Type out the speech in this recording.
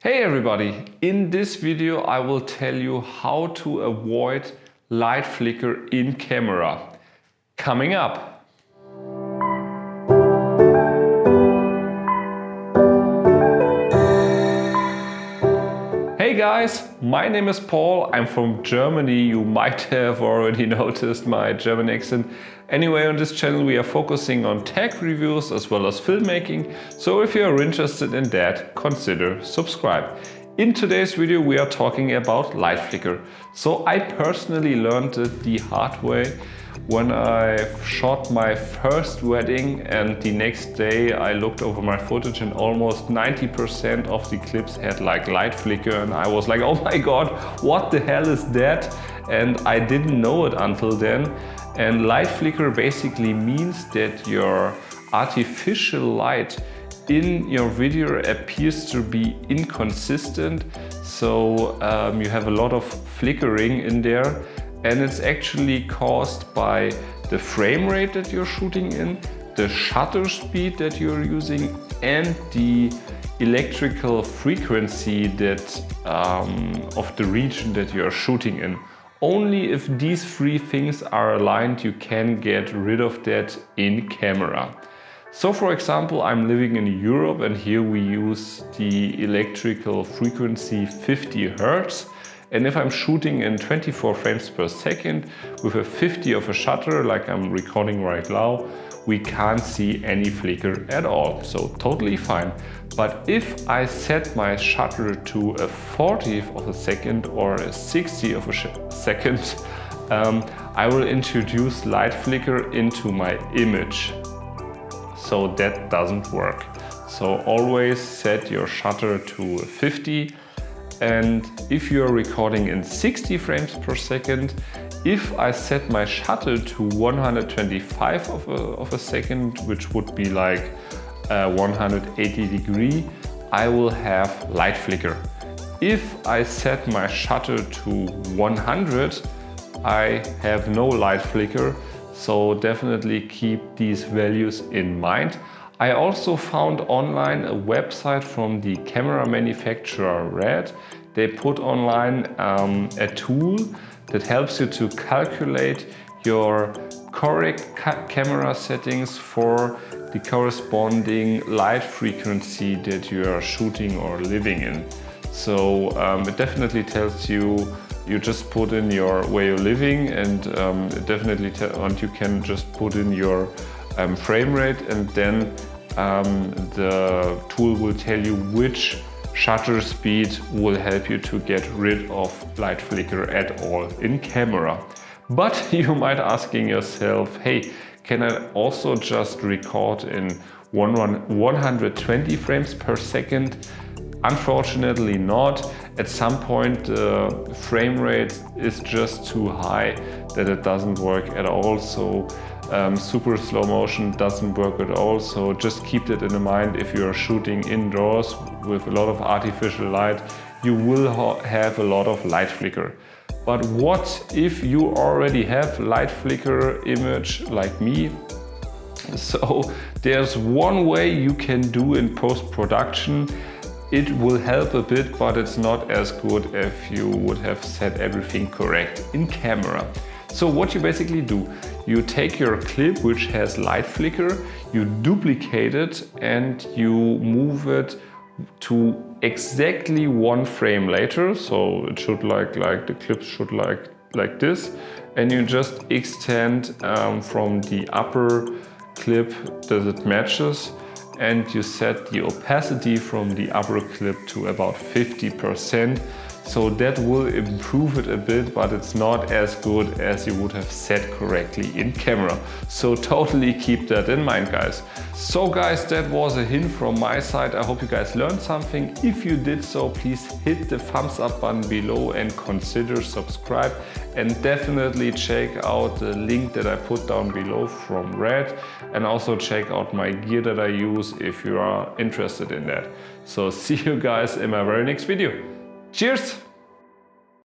Hey everybody! In this video I will tell you how to avoid light flicker in camera. Coming up! Hey guys, my name is Paul, I'm from Germany. You might have already noticed my German accent. Anyway, on this channel we are focusing on tech reviews as well as filmmaking, so if you are interested in that, consider subscribe. In today's video we are talking about light flicker. So I personally learned it the hard way when I shot my first wedding, and the next day I looked over my footage and almost 90% of the clips had like light flicker, and I was like, oh my god, what the hell is that? And I didn't know it until then. And light flicker basically means that your artificial light in your video appears to be inconsistent. So you have a lot of flickering in there. And it's actually caused by the frame rate that you're shooting in, the shutter speed that you're using, and the electrical frequency that of the region that you're shooting in. Only if these three things are aligned, you can get rid of that in camera. So for example, I'm living in Europe and here we use the electrical frequency 50 Hertz. And if I'm shooting in 24 frames per second with a 50 of a shutter, like I'm recording right now, we can't see any flicker at all. So totally fine. But if I set my shutter to a 40th of a second or a 60th of a second, I will introduce light flicker into my image. So that doesn't work. So always set your shutter to 50. And if you're recording in 60 frames per second, if I set my shutter to 125 of a second, which would be like 180 degree, I will have light flicker. If I set my shutter to 100, I have no light flicker. So definitely keep these values in mind. I also found online a website from the camera manufacturer Red. They put online a tool that helps you to calculate your correct camera settings for the corresponding light frequency that you are shooting or living in. So it definitely tells you, you just put in where you're living, and and you can just put in your frame rate, and then the tool will tell you which shutter speed will help you to get rid of light flicker at all in camera. But you might asking yourself, hey, can I also just record in 120 frames per second? Unfortunately not. At some point the frame rate is just too high that it doesn't work at all. So super slow motion doesn't work at all. So just keep that in mind. If you are shooting indoors with a lot of artificial light, you will have a lot of light flicker. But what if you already have light flicker image like me? So there's one way you can do in post-production. It will help a bit, but it's not as good if you would have set everything correct in camera. So what you basically do, you take your clip which has light flicker, you duplicate it and you move it to exactly one frame later. So it should like the clip should like this, and you just extend from the upper clip that it matches, and you set the opacity from the upper clip to about 50%. So that will improve it a bit, but it's not as good as you would have set correctly in camera. So totally keep that in mind, guys. So guys, that was a hint from my side. I hope you guys learned something. If you did so, please hit the thumbs up button below and consider subscribe. And definitely check out the link that I put down below from Red, and also check out my gear that I use if you are interested in that. So see you guys in my very next video. Cheers!